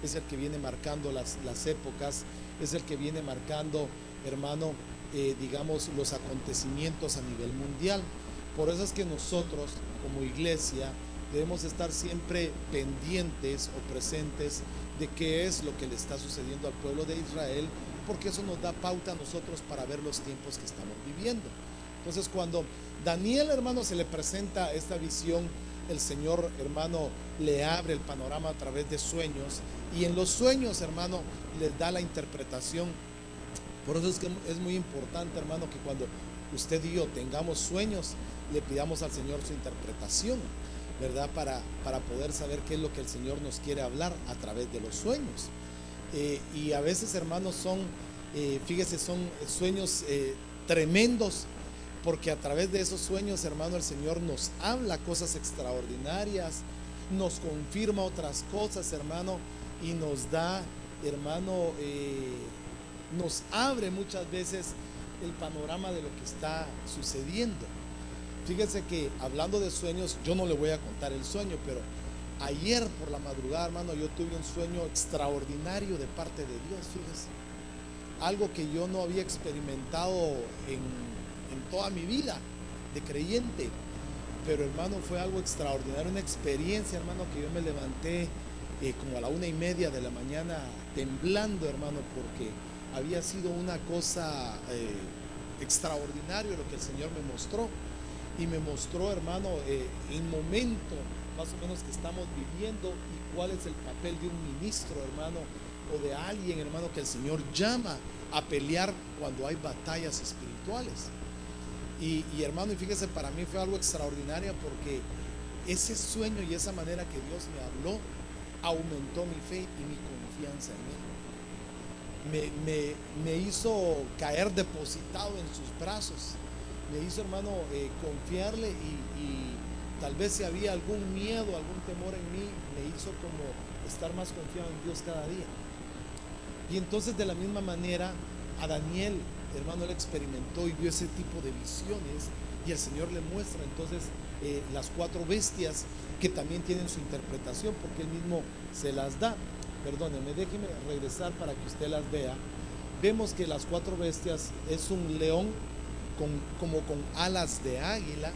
es el que viene marcando las épocas, es el que viene marcando, hermano, digamos, los acontecimientos a nivel mundial. Por eso es que nosotros, como iglesia, debemos estar siempre pendientes o presentes de qué es lo que le está sucediendo al pueblo de Israel, porque eso nos da pauta a nosotros para ver los tiempos que estamos viviendo. Entonces, cuando Daniel, hermano, se le presenta esta visión, el Señor, hermano, le abre el panorama a través de sueños, y en los sueños, hermano, les da la interpretación. Por eso es que es muy importante, hermano, que cuando usted y yo tengamos sueños, le pidamos al Señor su interpretación, ¿verdad? Para poder saber qué es lo que el Señor nos quiere hablar a través de los sueños. Y a veces, hermanos, fíjese, son sueños tremendos, porque a través de esos sueños, hermano, el Señor nos habla cosas extraordinarias, nos confirma otras cosas, hermano, y nos da, hermano, nos abre muchas veces el panorama de lo que está sucediendo. Fíjese que hablando de sueños, yo no le voy a contar el sueño, pero ayer por la madrugada, hermano, yo tuve un sueño extraordinario de parte de Dios. Fíjese, algo que yo no había experimentado en toda mi vida de creyente, pero, hermano, fue algo extraordinario, una experiencia, hermano, que yo me levanté como a la 1:30 de la mañana temblando, hermano, porque había sido una cosa extraordinaria lo que el Señor me mostró. Y me mostró, hermano, el momento más o menos que estamos viviendo y cuál es el papel de un ministro, hermano, o de alguien, hermano, que el Señor llama a pelear cuando hay batallas espirituales. Y hermano, y fíjese, para mí fue algo extraordinario, porque ese sueño y esa manera que Dios me habló aumentó mi fe y mi confianza en Él. Me hizo caer depositado en sus brazos. Me hizo, hermano, confiarle, y tal vez si había algún miedo, algún temor en mí, me hizo como estar más confiado en Dios cada día. Y entonces, de la misma manera, a Daniel, hermano, él experimentó y vio ese tipo de visiones, y el Señor le muestra entonces las 4 bestias, que también tienen su interpretación, porque él mismo se las da. Perdóneme, déjeme regresar para que usted las vea. Vemos que las 4 bestias es un león como con alas de águila.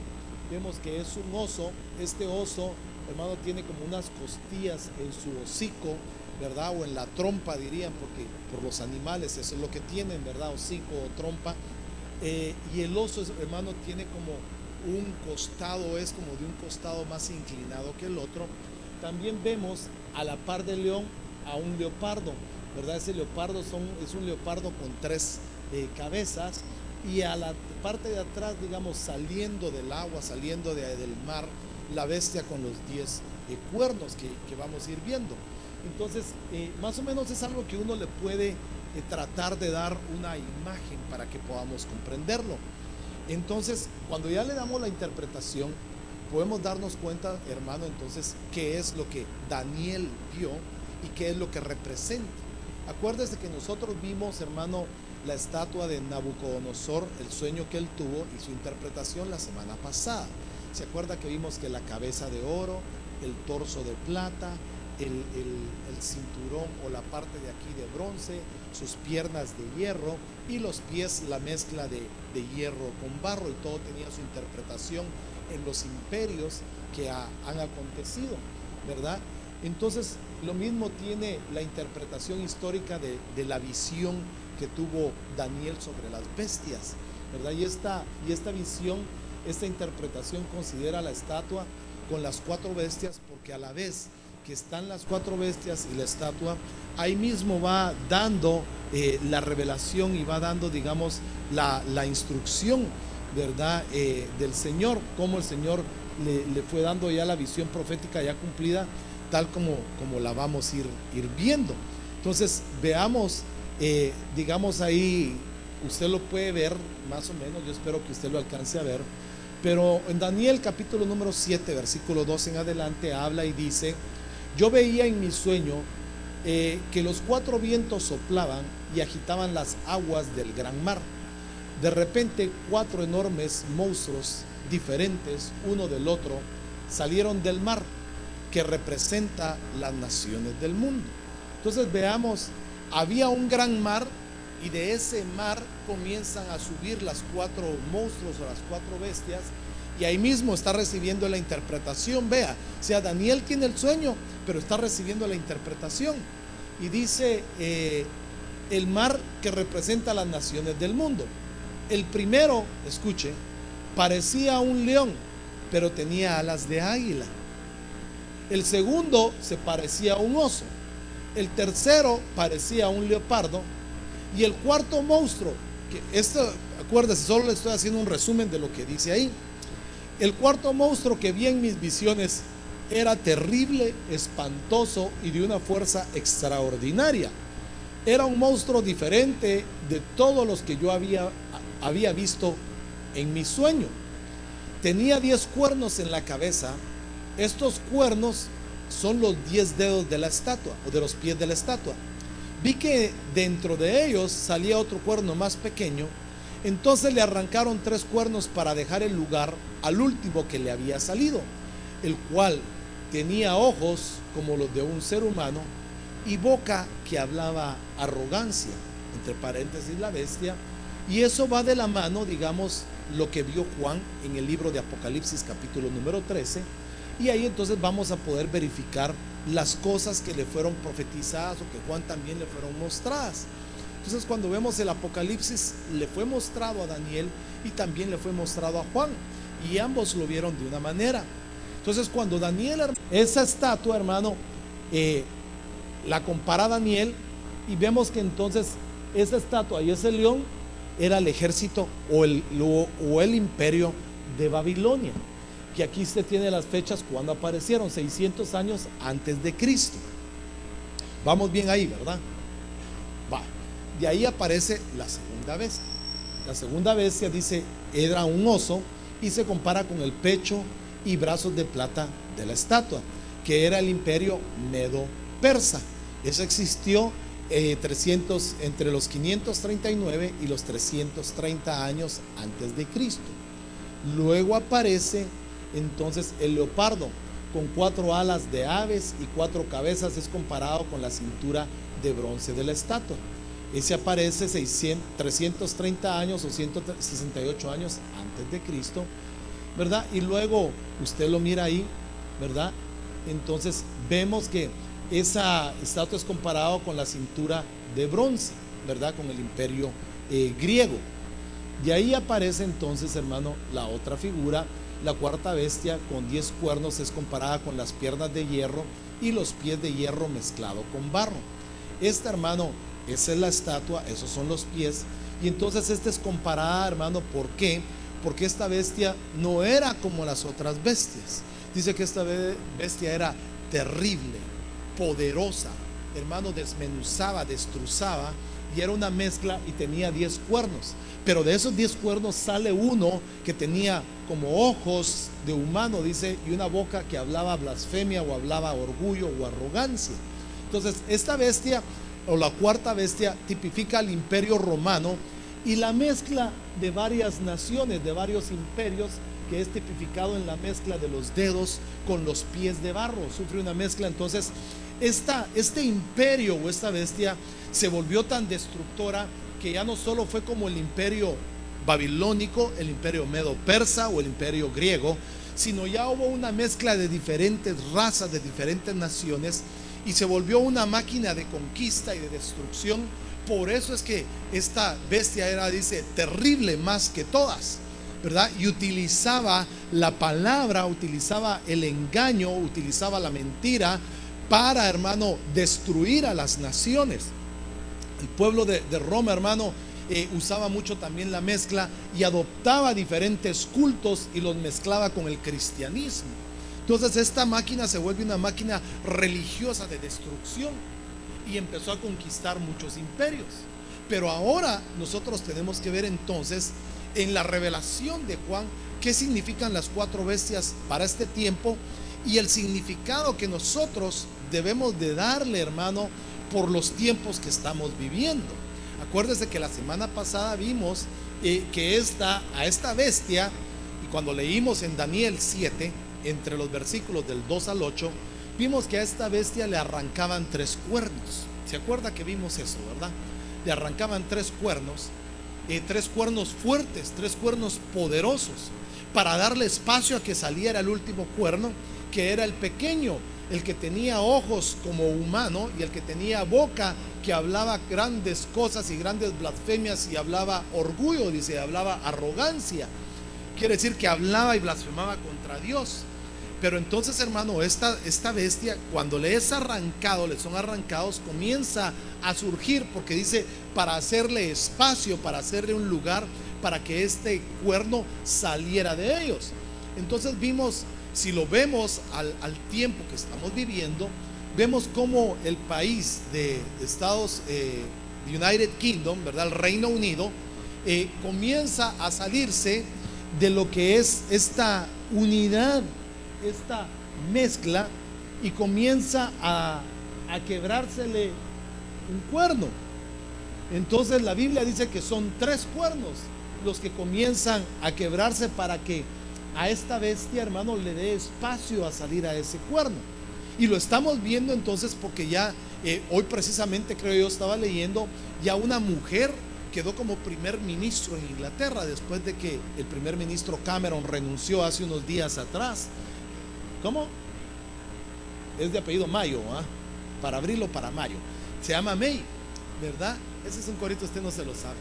Vemos que es un oso. Este oso, hermano, tiene como unas costillas en su hocico, ¿verdad? O en la trompa, dirían, porque por los animales eso es lo que tienen, ¿verdad? Hocico o trompa. Y el oso, hermano, tiene como un costado, es como de un costado más inclinado que el otro. También vemos a la par del león a un leopardo, ¿verdad? Ese leopardo es un leopardo con 3 cabezas, y a la parte de atrás, digamos, saliendo del agua, saliendo del mar, la bestia con los 10 cuernos que vamos a ir viendo. Entonces, más o menos es algo que uno le puede tratar de dar una imagen para que podamos comprenderlo. Entonces, cuando ya le damos la interpretación, podemos darnos cuenta, hermano, entonces, qué es lo que Daniel vio y qué es lo que representa. Acuérdese que nosotros vimos, hermano, la estatua de Nabucodonosor, el sueño que él tuvo y su interpretación la semana pasada. ¿Se acuerda que vimos que la cabeza de oro, el torso de plata, el cinturón o la parte de aquí de bronce, sus piernas de hierro y los pies la mezcla de hierro con barro, y todo tenía su interpretación en los imperios que han acontecido, ¿verdad? Entonces, lo mismo tiene la interpretación histórica de la visión que tuvo Daniel sobre las bestias, ¿verdad? Y esta visión, esta interpretación considera la estatua con las 4 bestias, porque a la vez que están las 4 bestias y la estatua, ahí mismo va dando la revelación y va dando, digamos, la instrucción, ¿verdad? Del Señor, como el Señor le fue dando ya la visión profética ya cumplida, tal como la vamos a ir viendo. Entonces, veamos, digamos, ahí usted lo puede ver más o menos, yo espero que usted lo alcance a ver, pero en Daniel capítulo número 7, versículo 2 en adelante, habla y dice: yo veía en mi sueño que los 4 vientos soplaban y agitaban las aguas del gran mar. De repente 4 enormes monstruos diferentes uno del otro salieron del mar, que representa las naciones del mundo. Entonces veamos, había un gran mar y de ese mar comienzan a subir las 4 monstruos o las 4 bestias, y ahí mismo está recibiendo la interpretación. Vea, o sea, Daniel tiene el sueño, pero está recibiendo la interpretación. Y dice el mar que representa a las naciones del mundo. El primero, escuche, parecía un león, pero tenía alas de águila. El segundo se parecía a un oso. El tercero parecía a un leopardo. Y el cuarto monstruo, que esto, acuérdese, solo le estoy haciendo un resumen de lo que dice ahí. El cuarto monstruo que vi en mis visiones era terrible, espantoso y de una fuerza extraordinaria. Era un monstruo diferente de todos los que yo había visto en mi sueño. Tenía 10 cuernos en la cabeza. Estos cuernos son los 10 dedos de la estatua, o de los pies de la estatua. Vi que dentro de ellos salía otro cuerno más pequeño. Entonces le arrancaron 3 cuernos para dejar el lugar al último que le había salido, el cual tenía ojos como los de un ser humano y boca que hablaba arrogancia, entre paréntesis la bestia. Y eso va de la mano, digamos, lo que vio Juan en el libro de Apocalipsis capítulo número 13. Y ahí entonces vamos a poder verificar las cosas que le fueron profetizadas o que Juan también le fueron mostradas. Entonces cuando vemos el Apocalipsis, le fue mostrado a Daniel y también le fue mostrado a Juan, y ambos lo vieron de una manera. Entonces cuando Daniel, esa estatua, hermano, la compara a Daniel, y vemos que entonces esa estatua y ese león era el ejército o el imperio de Babilonia, que aquí se tiene las fechas cuando aparecieron, 600 años antes de Cristo. Vamos bien ahí, ¿verdad? Va. De ahí aparece la segunda bestia. La segunda bestia, dice, era un oso, y se compara con el pecho y brazos de plata de la estatua, que era el imperio medo-persa. Eso existió entre los 539 y los 330 años antes de Cristo. Luego aparece entonces el leopardo, con 4 alas de aves y 4 cabezas. Es comparado con la cintura de bronce de la estatua. Ese aparece 330 años o 168 años antes de Cristo, ¿verdad? Y luego usted lo mira ahí, ¿verdad? Entonces vemos que esa estatua es comparado con la cintura de bronce, ¿verdad? Con el imperio griego. De ahí aparece entonces, hermano, la otra figura, la cuarta bestia con 10 cuernos. Es comparada con las piernas de hierro y los pies de hierro mezclado con barro. Esta, hermano, esa es la estatua, esos son los pies. Y entonces esta es comparada, hermano, ¿por qué? Porque esta bestia no era como las otras bestias. Dice que esta bestia era terrible, poderosa, hermano, desmenuzaba, destrozaba, y era una mezcla, y tenía 10 cuernos. Pero de esos 10 cuernos sale uno que tenía como ojos de humano, dice, y una boca que hablaba blasfemia o hablaba orgullo o arrogancia. Entonces esta bestia, o la cuarta bestia, tipifica al imperio romano y la mezcla de varias naciones, de varios imperios, que es tipificado en la mezcla de los dedos con los pies de barro. Sufre una mezcla. Entonces este imperio o esta bestia se volvió tan destructora que ya no solo fue como el imperio babilónico, el imperio medo-persa o el imperio griego, sino ya hubo una mezcla de diferentes razas, de diferentes naciones, y se volvió una máquina de conquista y de destrucción. Por eso es que esta bestia era, dice, terrible más que todas, ¿verdad? Y utilizaba la palabra, utilizaba el engaño, utilizaba la mentira para, hermano, destruir a las naciones. El pueblo de Roma, hermano, usaba mucho también la mezcla y adoptaba diferentes cultos y los mezclaba con el cristianismo. Entonces esta máquina se vuelve una máquina religiosa de destrucción y empezó a conquistar muchos imperios. Pero ahora nosotros tenemos que ver entonces en la revelación de Juan qué significan las 4 bestias para este tiempo y el significado que nosotros debemos de darle, hermano, por los tiempos que estamos viviendo. Acuérdese que la semana pasada vimos que a esta bestia, y cuando leímos en Daniel 7, entre los versículos del 2 al 8, vimos que a esta bestia le arrancaban 3 cuernos. ¿Se acuerda que vimos eso, verdad? Le arrancaban 3 cuernos, 3 cuernos fuertes, 3 cuernos poderosos, para darle espacio a que saliera el último cuerno, que era el pequeño, el que tenía ojos como humano y el que tenía boca que hablaba grandes cosas y grandes blasfemias y hablaba orgullo, dice, hablaba arrogancia. Quiere decir que hablaba y blasfemaba contra Dios. Pero entonces, hermano, esta bestia, cuando le son arrancados, comienza a surgir, porque dice, para hacerle espacio, para hacerle un lugar, para que este cuerno saliera de ellos. Entonces vimos, si lo vemos al tiempo que estamos viviendo, vemos como el país de Estados United Kingdom, ¿verdad? El Reino Unido, comienza a salirse de lo que es esta unidad, esta mezcla, y comienza a quebrársele un cuerno. Entonces la Biblia dice que son 3 cuernos los que comienzan a quebrarse para que a esta bestia, hermano, le dé espacio a salir a ese cuerno. Y lo estamos viendo entonces porque ya hoy precisamente, creo yo, estaba leyendo, ya una mujer quedó como primer ministro en Inglaterra después de que el primer ministro Cameron renunció hace unos días atrás. ¿Cómo? Es de apellido Mayo, ¿eh? Para abril o para mayo. Se llama May, ¿verdad? Ese es un corito, usted no se lo sabe.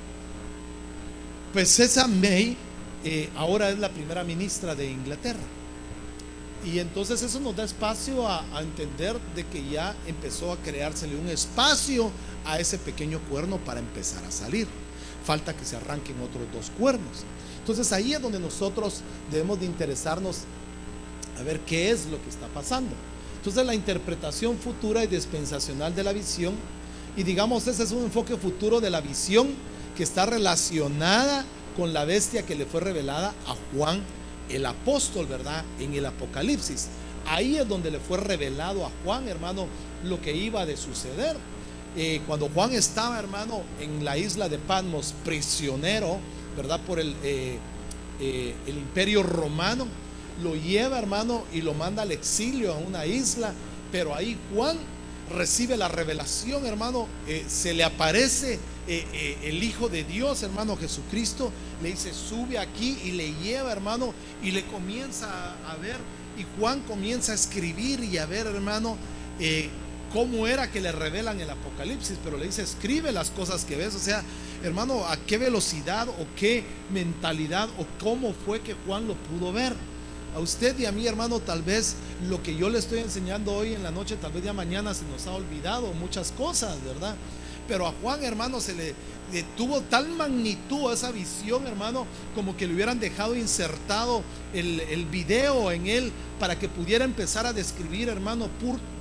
Pues esa May ahora es la primera ministra de Inglaterra. Y entonces eso nos da espacio a entender de que ya empezó a creársele un espacio a ese pequeño cuerno para empezar a salir. Falta que se arranquen otros 2 cuernos. Entonces ahí es donde nosotros debemos de interesarnos a ver qué es lo que está pasando. Entonces la interpretación futura y dispensacional de la visión, y digamos ese es un enfoque futuro de la visión que está relacionada con la bestia que le fue revelada a Juan el apóstol, ¿verdad? En el Apocalipsis. Ahí es donde le fue revelado a Juan, hermano, lo que iba de suceder. Cuando Juan estaba, hermano, en la isla de Patmos, prisionero, ¿verdad? Por el imperio romano, lo lleva, hermano, y lo manda al exilio a una isla. Pero ahí Juan recibe la revelación, hermano, se le aparece el Hijo de Dios, hermano, Jesucristo, le dice, sube aquí, y le lleva, hermano, y le comienza a ver, y Juan comienza a escribir y a ver, hermano, cómo era que le revelan el Apocalipsis, pero le dice, escribe las cosas que ves. O sea, hermano, a qué velocidad o qué mentalidad o cómo fue que Juan lo pudo ver. A usted y a mí, hermano, tal vez lo que yo le estoy enseñando hoy en la noche, tal vez ya mañana se nos ha olvidado muchas cosas, ¿verdad? Pero a Juan, hermano, se le tuvo tal magnitud esa visión, hermano, como que le hubieran dejado insertado el video en él para que pudiera empezar a describir, hermano,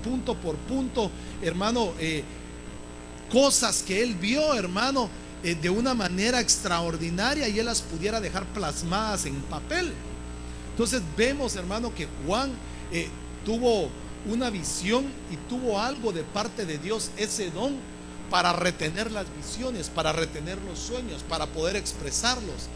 punto por punto, hermano, cosas que él vio, hermano, de una manera extraordinaria, y él las pudiera dejar plasmadas en papel. Entonces vemos, hermano, que Juan tuvo una visión y tuvo algo de parte de Dios, ese don para retener las visiones, para retener los sueños, para poder expresarlos.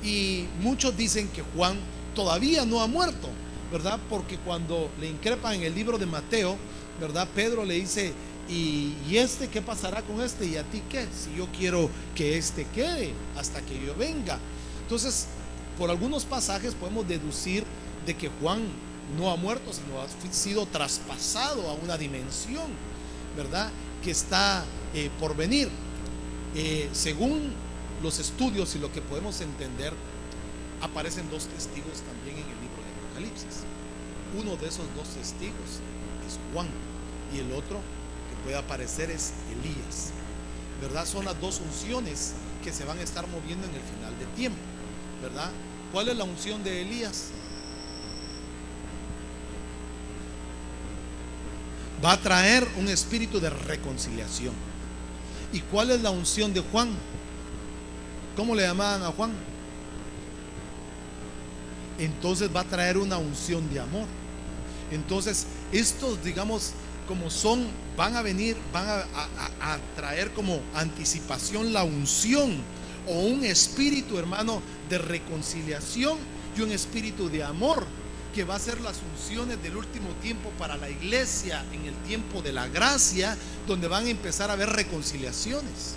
Y muchos dicen que Juan todavía no ha muerto, ¿verdad? Porque cuando le increpan en el libro de Mateo, ¿verdad? Pedro le dice, ¿y este qué pasará con este? ¿Y a ti qué? Si yo quiero que este quede hasta que yo venga. Entonces, por algunos pasajes podemos deducir de que Juan no ha muerto, sino ha sido traspasado a una dimensión, ¿verdad? Que está por venir. Según los estudios y lo que podemos entender, aparecen 2 testigos también en el libro de Apocalipsis. Uno de esos 2 testigos es Juan, y el otro que puede aparecer es Elías, ¿verdad? Son las 2 unciones que se van a estar moviendo en el final de tiempo, ¿verdad? ¿Cuál es la unción de Elías? Va a traer un espíritu de reconciliación. ¿Y cuál es la unción de Juan? ¿Cómo le llamaban a Juan? Entonces va a traer una unción de amor. Entonces estos, digamos, como son, van a venir, van a traer como anticipación la unción o un espíritu, hermano, de reconciliación y un espíritu de amor que va a ser las unciones del último tiempo para la iglesia en el tiempo de la gracia, donde van a empezar a haber reconciliaciones,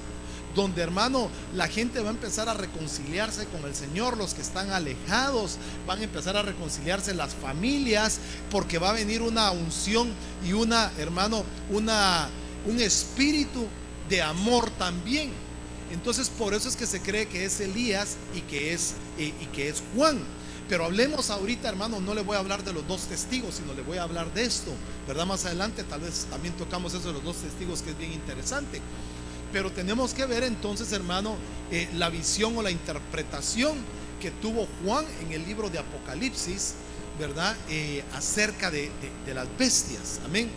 donde, hermano, la gente va a empezar a reconciliarse con el Señor, los que están alejados van a empezar a reconciliarse, las familias, porque va a venir una unción y hermano, un espíritu de amor también. Entonces, por eso es que se cree que es Elías y que es Juan. Pero hablemos ahorita, hermano, no le voy a hablar de los dos testigos, sino le voy a hablar de esto, ¿verdad? Más adelante tal vez también tocamos eso de los dos testigos, que es bien interesante. Pero tenemos que ver entonces, hermano, la visión o la interpretación que tuvo Juan en el libro de Apocalipsis, ¿verdad? Acerca de las bestias, amén.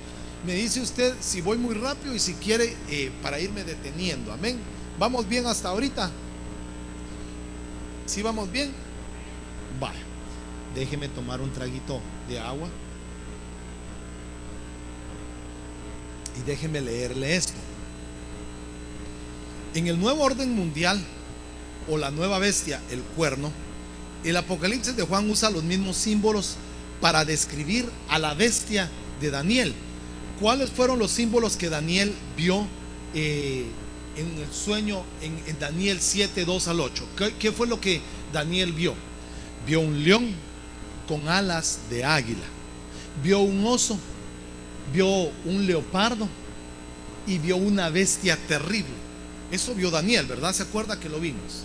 Me dice usted si voy muy rápido y si quiere para irme deteniendo, amén. ¿Vamos bien hasta ahorita? ¿Sí vamos bien? Vale, déjeme tomar un traguito de agua y déjeme leerle esto. En el nuevo orden mundial o la nueva bestia, el cuerno, el Apocalipsis de Juan usa los mismos símbolos para describir a la bestia de Daniel. ¿Cuáles fueron los símbolos que Daniel vio en el sueño en Daniel 7, 2 al 8? ¿Qué fue lo que Daniel vio? Vio un león con alas de águila, vio un oso, vio un leopardo y vio una bestia terrible. Eso vio Daniel, ¿verdad? ¿Se acuerda que lo vimos?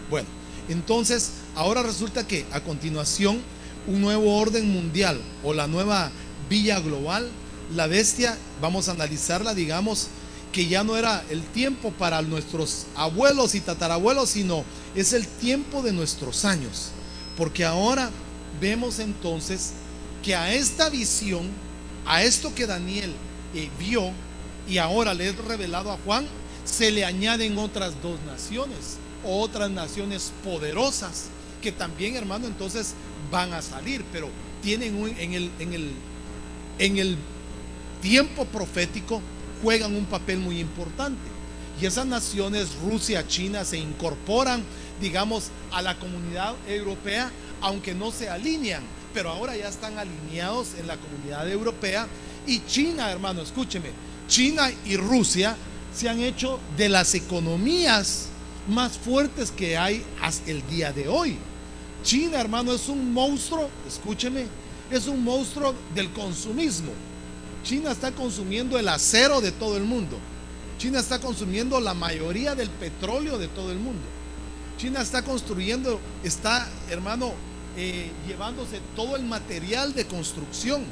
Bueno, entonces ahora resulta que a continuación un nuevo orden mundial o la nueva villa global, la bestia, vamos a analizarla, digamos que ya no era el tiempo para nuestros abuelos y tatarabuelos, sino es el tiempo de nuestros años. Porque ahora vemos entonces que a esta visión, a esto que Daniel vio y ahora le es revelado a Juan, se le añaden otras dos naciones, otras naciones poderosas que también, hermano, entonces van a salir, pero tienen en el tiempo profético juegan un papel muy importante. Y esas naciones, Rusia, China, se incorporan, digamos, a la comunidad europea, aunque no se alinean, pero ahora ya están alineados en la comunidad europea. Y China, hermano, escúcheme, China y Rusia se han hecho de las economías más fuertes que hay hasta el día de hoy. China, hermano, es un monstruo, escúcheme, es un monstruo del consumismo. China está consumiendo el acero de todo el mundo. China está consumiendo la mayoría del petróleo de todo el mundo. China está construyendo, está, hermano, llevándose todo el material de construcción.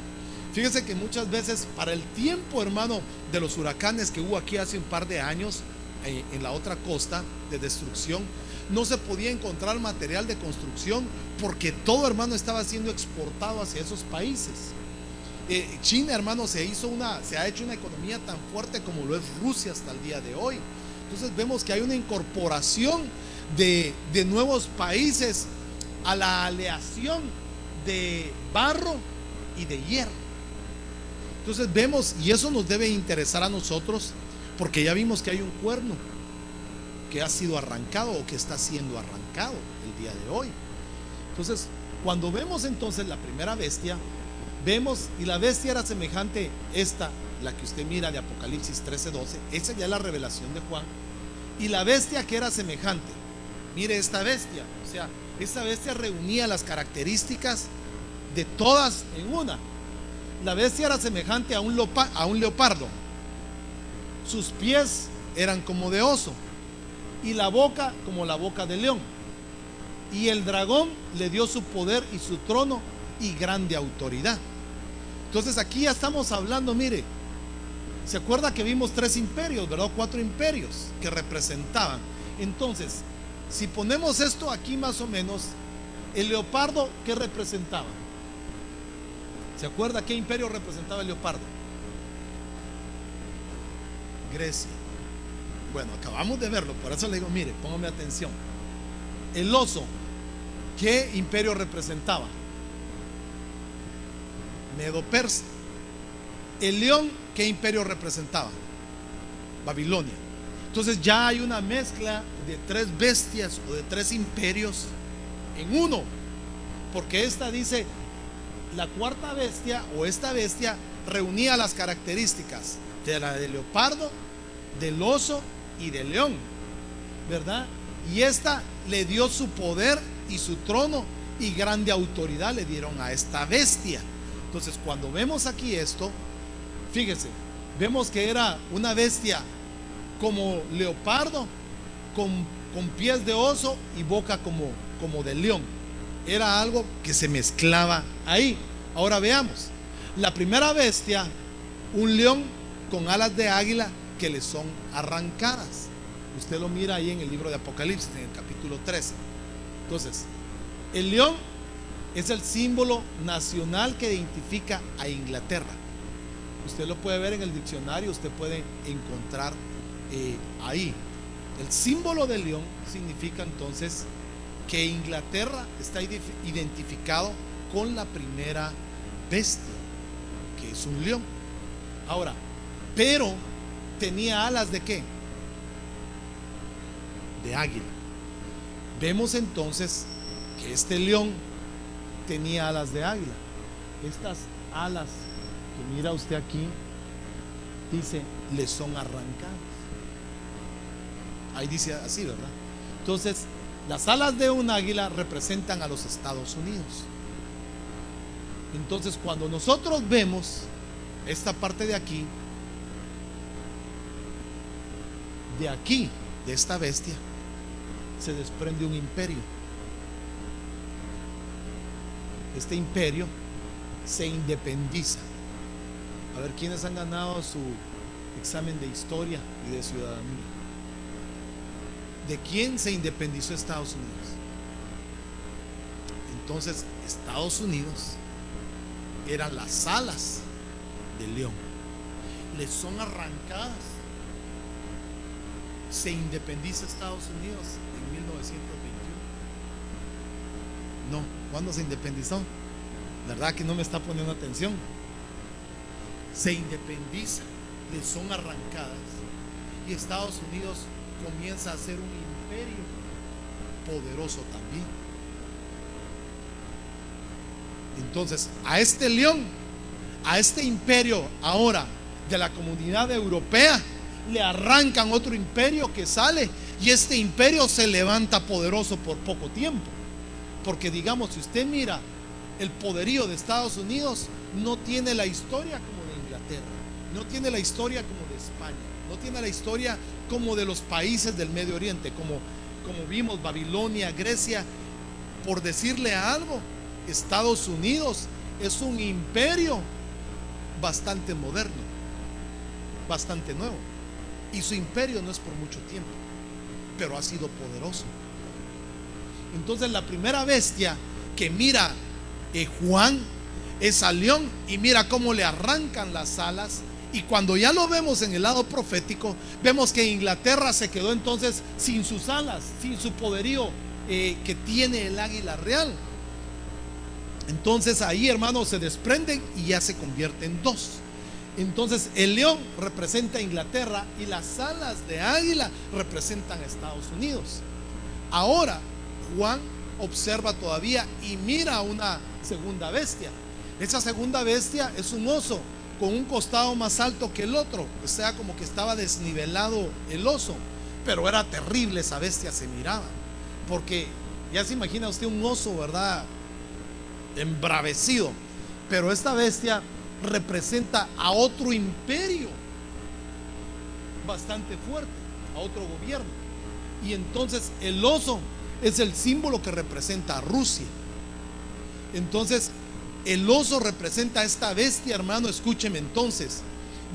Fíjese que muchas veces para el tiempo, hermano, de los huracanes que hubo aquí hace un par de años en la otra costa de destrucción, no se podía encontrar material de construcción porque todo, hermano, estaba siendo exportado hacia esos países. China, hermano, se ha hecho una economía tan fuerte como lo es Rusia hasta el día de hoy. Entonces vemos que hay una incorporación de nuevos países a la aleación de barro y de hierro. Entonces vemos, y eso nos debe interesar a nosotros, porque ya vimos que hay un cuerno que ha sido arrancado o que está siendo arrancado el día de hoy. Entonces, cuando vemos entonces la primera bestia, vemos, y la bestia era semejante, la que usted mira de Apocalipsis 13:12, esa ya es la revelación de Juan. Y la bestia que era semejante, mire esta bestia, o sea, esta bestia reunía las características de todas en una. La bestia era semejante a un leopardo, sus pies eran como de oso y la boca como la boca de león. Y el dragón le dio su poder y su trono y grande autoridad. Entonces aquí ya estamos hablando, mire, ¿se acuerda que vimos 3 imperios, verdad? 4 imperios que representaban. Entonces, si ponemos esto aquí más o menos, el leopardo, ¿qué representaba? ¿Se acuerda qué imperio representaba el leopardo? Grecia. Bueno, acabamos de verlo, por eso le digo, mire, póngame atención. El oso, ¿qué imperio representaba? Medo-Persa. El león, ¿qué imperio representaba? Babilonia. Entonces ya hay una mezcla de 3 bestias o de 3 imperios en uno, porque esta dice la cuarta bestia o esta bestia reunía las características de la del leopardo, del oso y del león, ¿verdad? Y esta le dio su poder y su trono y grande autoridad le dieron a esta bestia. Entonces, cuando vemos aquí esto, fíjese, vemos que era una bestia como leopardo, con pies de oso y boca como de león. Era algo que se mezclaba ahí. Ahora veamos, la primera bestia, un león con alas de águila que le son arrancadas. Usted lo mira ahí en el libro de Apocalipsis, en el capítulo 13. Entonces, el león es el símbolo nacional que identifica a Inglaterra. Usted lo puede ver en el diccionario, usted puede encontrar ahí. El símbolo del león significa entonces que Inglaterra está identificado con la primera bestia, que es un león. Ahora, pero tenía alas ¿de qué? De águila. Vemos entonces que este león tenía alas de águila. Estas alas que mira usted aquí, dice, le son arrancadas. Ahí dice así, ¿verdad? Entonces, las alas de un águila representan a los Estados Unidos. Entonces, cuando nosotros vemos esta parte de aquí, de esta bestia, se desprende un imperio. Este imperio se independiza. A ver, ¿quiénes han ganado su examen de historia y de ciudadanía? ¿De quién se independizó Estados Unidos? Entonces, Estados Unidos eran las alas del león. Le son arrancadas. Se independiza Estados Unidos en 1921. No, ¿cuándo se independizó? ¿Verdad que no me está poniendo atención? Se independiza, le son arrancadas y Estados Unidos comienza a ser un imperio poderoso también. Entonces, a este león, a este imperio ahora de la comunidad europea, le arrancan otro imperio que sale y este imperio se levanta poderoso por poco tiempo. Porque digamos, si usted mira el poderío de Estados Unidos, no tiene la historia como de Inglaterra, no tiene la historia como de España, no tiene la historia como de los países del Medio Oriente, como vimos Babilonia, Grecia. Por decirle algo, Estados Unidos es un imperio bastante moderno, bastante nuevo, y su imperio no es por mucho tiempo, pero ha sido poderoso. Entonces, la primera bestia que mira Juan es al león, y mira cómo le arrancan las alas. Y cuando ya lo vemos en el lado profético, vemos que Inglaterra se quedó entonces sin sus alas, sin su poderío que tiene el águila real. Entonces ahí, hermanos, se desprenden y ya se convierte en dos. Entonces el león representa a Inglaterra y las alas de águila representan a Estados Unidos. Ahora Juan observa todavía y mira una segunda bestia. Esa segunda bestia es un oso con un costado más alto que el otro, o sea, como que estaba desnivelado el oso, pero era terrible esa bestia, se miraba, porque ya se imagina usted un oso, ¿verdad? Embravecido. Pero esta bestia representa a otro imperio bastante fuerte, a otro gobierno. Y entonces el oso es el símbolo que representa a Rusia. Entonces el oso representa a esta bestia, hermano. Escúcheme, entonces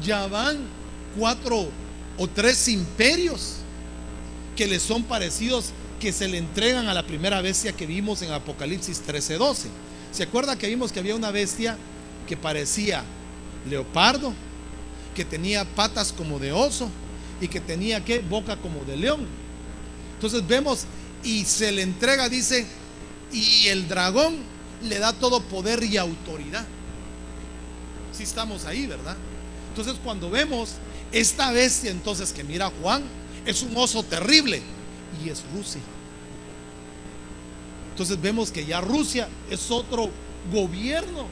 ya van 4 o 3 imperios que le son parecidos, que se le entregan a la primera bestia que vimos en Apocalipsis 13:12. ¿Se acuerda que vimos que había una bestia que parecía leopardo, que tenía patas como de oso y que tenía ¿qué? Boca como de león? Entonces vemos, y se le entrega, dice, y el dragón le da todo poder y autoridad. Si estamos ahí, ¿verdad? Entonces cuando vemos esta bestia entonces que mira Juan, es un oso terrible y es Rusia. Entonces vemos que ya Rusia es otro gobierno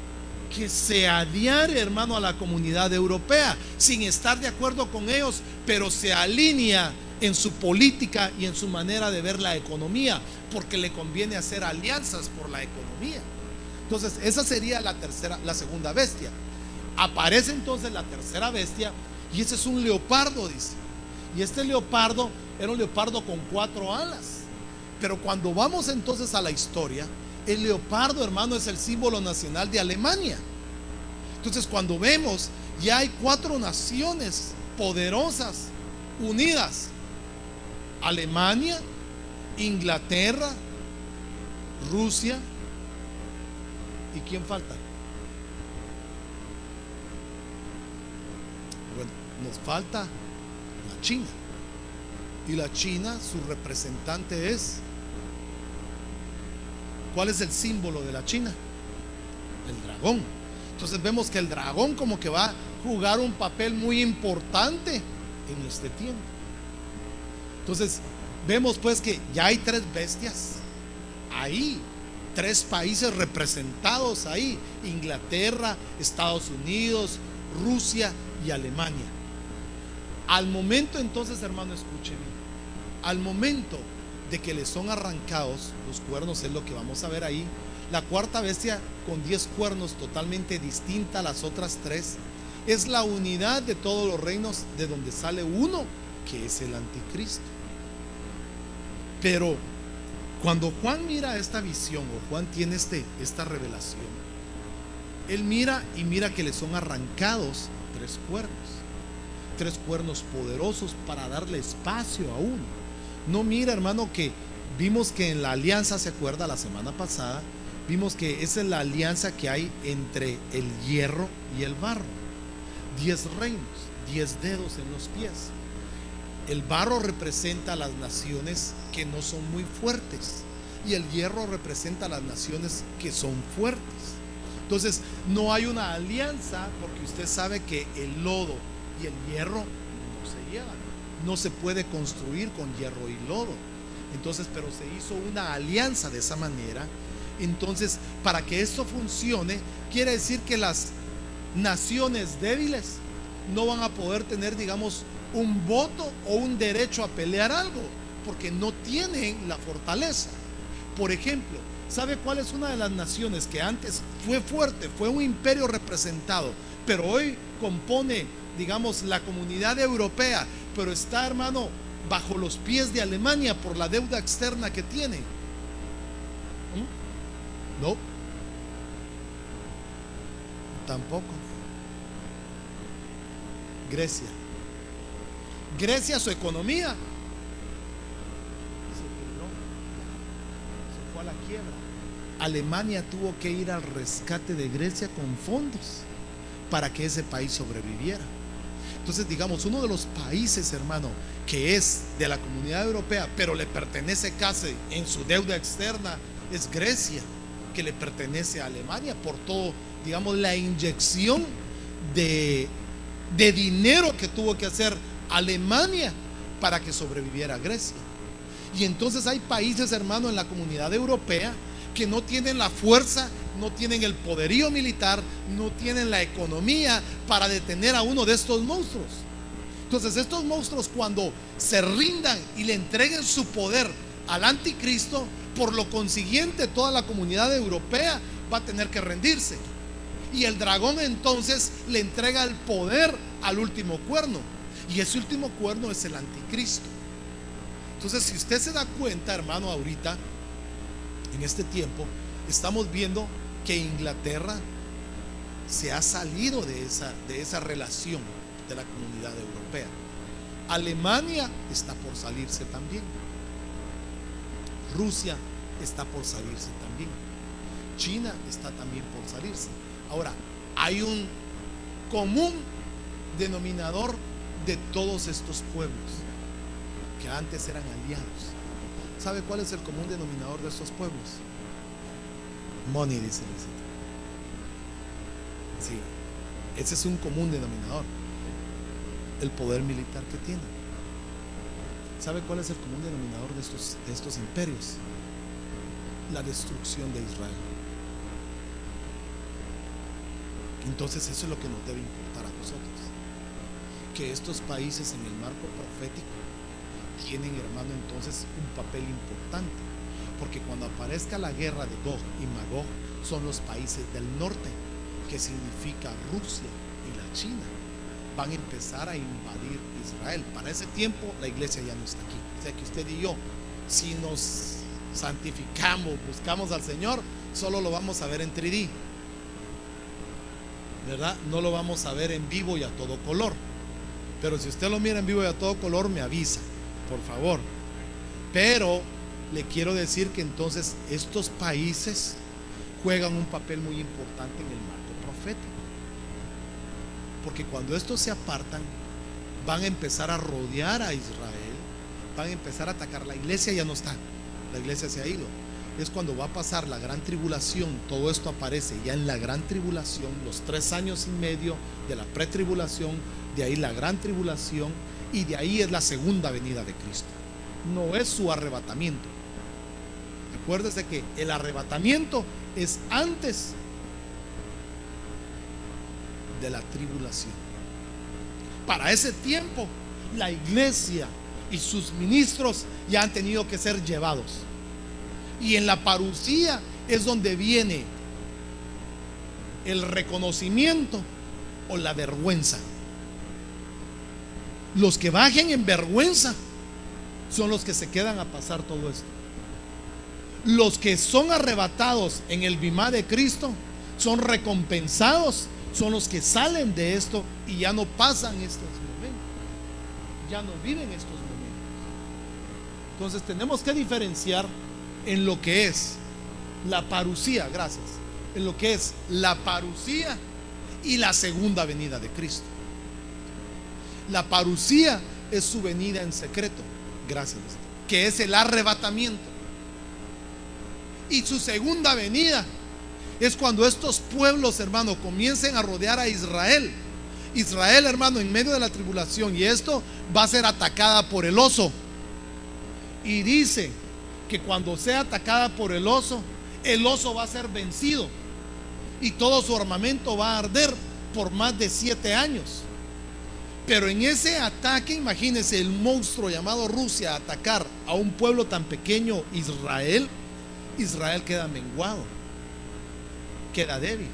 que se adhiere, hermano, a la comunidad europea, sin estar de acuerdo con ellos, pero se alinea en su política y en su manera de ver la economía, porque le conviene hacer alianzas por la economía. Entonces, esa sería la segunda bestia. Aparece entonces la tercera bestia, y ese es un leopardo, dice. Y este leopardo era un leopardo con 4 alas. Pero cuando vamos entonces a la historia, el leopardo, hermano, es el símbolo nacional de Alemania. Entonces, cuando vemos, ya hay 4 naciones poderosas, unidas: Alemania, Inglaterra, Rusia, ¿y quién falta? Bueno, nos falta la China. Y la China, su representante es, ¿cuál es el símbolo de la China? El dragón. Entonces vemos que el dragón como que va a jugar un papel muy importante en este tiempo. Entonces vemos pues que ya hay 3 bestias ahí, 3 países representados ahí: Inglaterra, Estados Unidos, Rusia y Alemania. Al momento entonces, hermano, escuche bien, al momento de que le son arrancados los cuernos, es lo que vamos a ver ahí, la cuarta bestia con 10 cuernos, totalmente distinta a las otras 3, es la unidad de todos los reinos, de donde sale uno, que es el anticristo. Pero cuando Juan mira esta visión, o Juan tiene esta revelación, él mira y mira que le son arrancados 3 cuernos poderosos para darle espacio a uno. No mira, hermano, que vimos que en la alianza, ¿se acuerda? La semana pasada vimos que esa es la alianza que hay entre el hierro y el barro. 10 reinos, 10 dedos en los pies. El barro representa a las naciones que no son muy fuertes, y el hierro representa a las naciones que son fuertes. Entonces no hay una alianza, porque usted sabe que el lodo y el hierro no se llevan. No se puede construir con hierro y lodo. Entonces, pero se hizo una alianza de esa manera. Entonces, para que esto funcione, quiere decir que las naciones débiles no van a poder tener, digamos, un voto o un derecho a pelear algo, porque no tienen la fortaleza. Por ejemplo, ¿sabe cuál es una de las naciones que antes fue fuerte, fue un imperio representado, pero hoy compone, digamos, la comunidad europea, pero está, hermano, bajo los pies de Alemania por la deuda externa que tiene? No, tampoco. Grecia. Grecia, su economía se quebró, se fue a la quiebra. Alemania tuvo que ir al rescate de Grecia con fondos para que ese país sobreviviera. Entonces, digamos, uno de los países, hermano, que es de la comunidad europea, pero le pertenece casi en su deuda externa, es Grecia, que le pertenece a Alemania por todo, digamos, la inyección de dinero que tuvo que hacer Alemania para que sobreviviera Grecia. Y entonces hay países, hermano, en la comunidad europea que no tienen la fuerza, no tienen el poderío militar, no tienen la economía para detener a uno de estos monstruos. Entonces estos monstruos, cuando se rindan y le entreguen su poder al anticristo, por lo consiguiente toda la comunidad europea va a tener que rendirse. Y el dragón entonces le entrega el poder al último cuerno, y ese último cuerno es el anticristo. Entonces, si usted se da cuenta, hermano, ahorita en este tiempo estamos viendo que Inglaterra se ha salido de esa relación de la comunidad europea. Alemania está por salirse también. Rusia está por salirse también. China está también por salirse. Ahora, hay un común denominador de todos estos pueblos que antes eran aliados. ¿Sabe cuál es el común denominador de estos pueblos? Money, dice el Licito. Sí, ese es un común denominador. El poder militar que tienen. ¿Sabe cuál es el común denominador de estos imperios? La destrucción de Israel. Entonces eso es lo que nos debe importar a nosotros, que estos países en el marco profético tienen, hermano, entonces un papel importante, porque cuando aparezca la guerra de Gog y Magog, son los países del norte, que significa Rusia y la China, van a empezar a invadir Israel. Para ese tiempo la iglesia ya no está aquí. O sea que usted y yo, si nos santificamos, buscamos al Señor, solo lo vamos a ver en 3D, ¿verdad? No lo vamos a ver en vivo y a todo color. Pero si usted lo mira en vivo y a todo color, me avisa, por favor. Pero le quiero decir que entonces estos países juegan un papel muy importante en el marco profético, porque cuando estos se apartan, van a empezar a rodear a Israel, van a empezar a atacar. La iglesia ya no está, la iglesia se ha ido. Es cuando va a pasar la gran tribulación. Todo esto aparece ya en la gran tribulación, los 3 años y medio de la pretribulación, de ahí la gran tribulación, y de ahí es la segunda venida de Cristo. No es su arrebatamiento. Acuérdese que el arrebatamiento es antes de la tribulación. Para ese tiempo, la iglesia y sus ministros ya han tenido que ser llevados. Y en la parucía es donde viene el reconocimiento o la vergüenza. Los que bajen en vergüenza son los que se quedan a pasar todo esto. Los que son arrebatados en el bimá de Cristo son recompensados, son los que salen de esto y ya no pasan estos momentos, ya no viven estos momentos. Entonces tenemos que diferenciar en lo que es la parucía, gracias, en lo que es la parucía y la segunda venida de Cristo. La parucía es su venida en secreto, gracias, que es el arrebatamiento. Y su segunda venida es cuando estos pueblos, hermano, comiencen a rodear a Israel. Israel, hermano, en medio de la tribulación, y esto va a ser atacada por el oso. Y dice que cuando sea atacada por el oso va a ser vencido y todo su armamento va a arder por más de 7 años. Pero en ese ataque, imagínense el monstruo llamado Rusia atacar a un pueblo tan pequeño, Israel queda menguado, queda débil.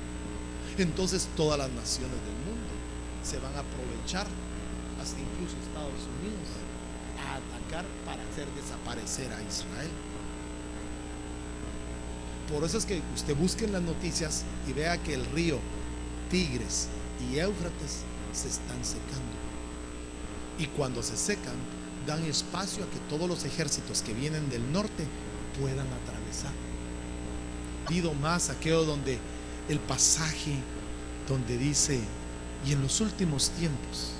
Entonces todas las naciones del mundo se van a aprovechar, hasta incluso Estados Unidos, a atacar para hacer desaparecer a Israel. Por eso es que usted busque en las noticias y vea que el río Tigres y Éufrates se están secando. Y cuando se secan, dan espacio a que todos los ejércitos que vienen del norte puedan atravesar. Pido más aquello donde el pasaje donde dice: y en los últimos tiempos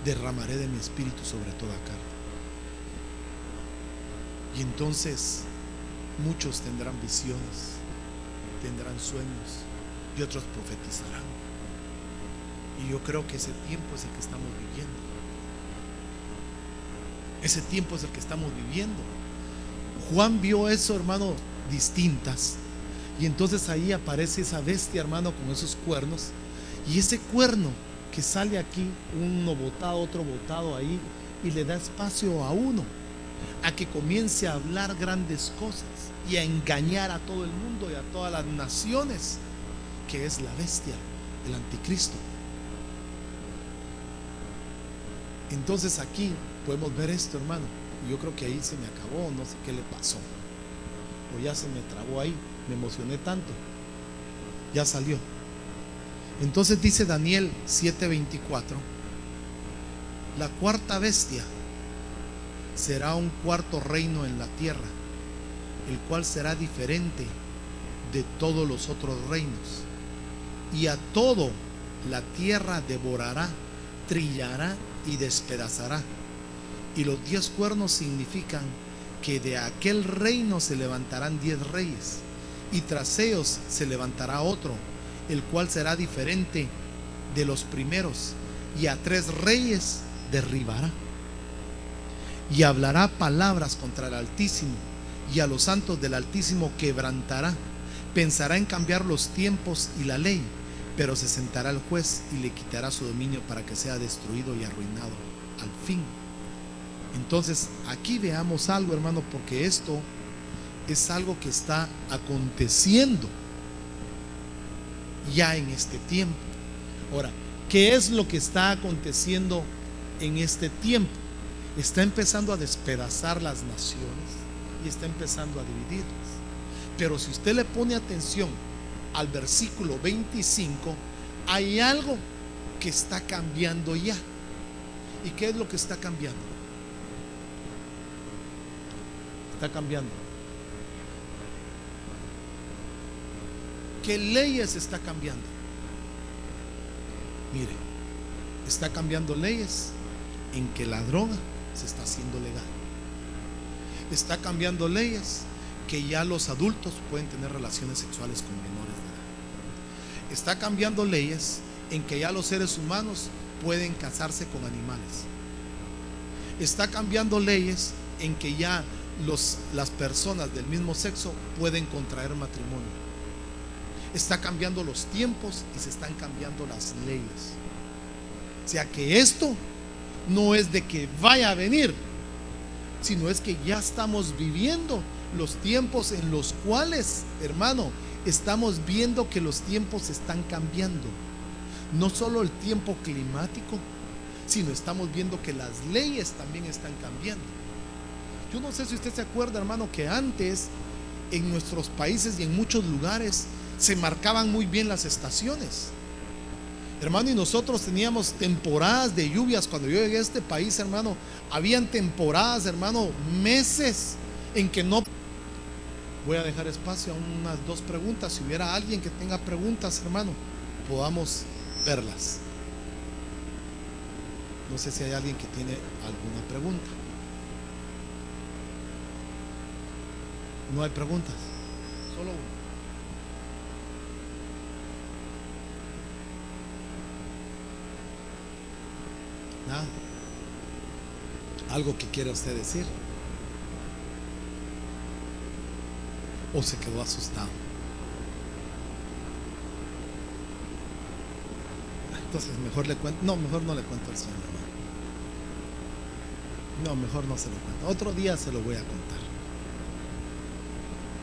derramaré de mi espíritu sobre toda carne. Y entonces muchos tendrán visiones, tendrán sueños y otros profetizarán. Y yo creo que ese tiempo es el que estamos viviendo. Ese tiempo es el que estamos viviendo. Juan vio eso, hermano, distintas. Y entonces ahí aparece esa bestia, hermano, con esos cuernos. Y ese cuerno que sale aquí, uno botado, otro botado ahí, y le da espacio a uno a que comience a hablar grandes cosas y a engañar a todo el mundo y a todas las naciones, que es la bestia, el anticristo. Entonces aquí podemos ver esto, hermano. Yo creo que ahí se me acabó, no sé qué le pasó, o ya se me trabó ahí, me emocioné tanto, ya salió. Entonces dice Daniel 7:24: la cuarta bestia será un cuarto reino en la tierra, el cual será diferente de todos los otros reinos, y a todo la tierra devorará, trillará y despedazará. Y los 10 cuernos significan que de aquel reino se levantarán 10 reyes, y tras ellos se levantará otro, el cual será diferente de los primeros, y a 3 reyes derribará. Y hablará palabras contra el Altísimo, y a los santos del Altísimo quebrantará. Pensará en cambiar los tiempos y la ley, pero se sentará el juez y le quitará su dominio para que sea destruido y arruinado al fin. Entonces, aquí veamos algo, hermano, porque esto es algo que está aconteciendo ya en este tiempo. Ahora, ¿qué es lo que está aconteciendo en este tiempo? Está empezando a despedazar las naciones y está empezando a dividirlas. Pero si usted le pone atención al versículo 25, hay algo que está cambiando ya. ¿Y qué es lo que está cambiando? Está cambiando. ¿Qué leyes está cambiando? Mire, está cambiando leyes en que la droga se está haciendo legal. Está cambiando leyes que ya los adultos pueden tener relaciones sexuales con menores de edad. Está cambiando leyes en que ya los seres humanos pueden casarse con animales. Está cambiando leyes en que ya las personas del mismo sexo pueden contraer matrimonio. Está cambiando los tiempos y se están cambiando las leyes. O sea que esto no es de que vaya a venir, sino es que ya estamos viviendo los tiempos en los cuales, hermano, estamos viendo que los tiempos están cambiando. No solo el tiempo climático, sino estamos viendo que las leyes también están cambiando. Yo no sé si usted se acuerda, hermano, que antes en nuestros países y en muchos lugares se marcaban muy bien las estaciones, hermano, y nosotros teníamos temporadas de lluvias. Cuando yo llegué a este país, hermano, habían temporadas, hermano, meses en que no. Voy a dejar espacio a unas 2 preguntas. Si hubiera alguien que tenga preguntas, hermano, podamos verlas. No sé si hay alguien que tiene alguna pregunta. No hay preguntas, solo una. Nada. ¿Algo que quiera usted decir? ¿O se quedó asustado? Entonces mejor le cuento. No, mejor no le cuento al Señor. No, mejor no se lo cuento. Otro día se lo voy a contar.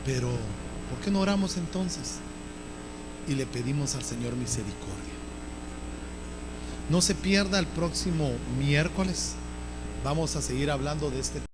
Pero ¿por qué no oramos entonces? Y le pedimos al Señor misericordia. No se pierda el próximo miércoles. Vamos a seguir hablando de este tema.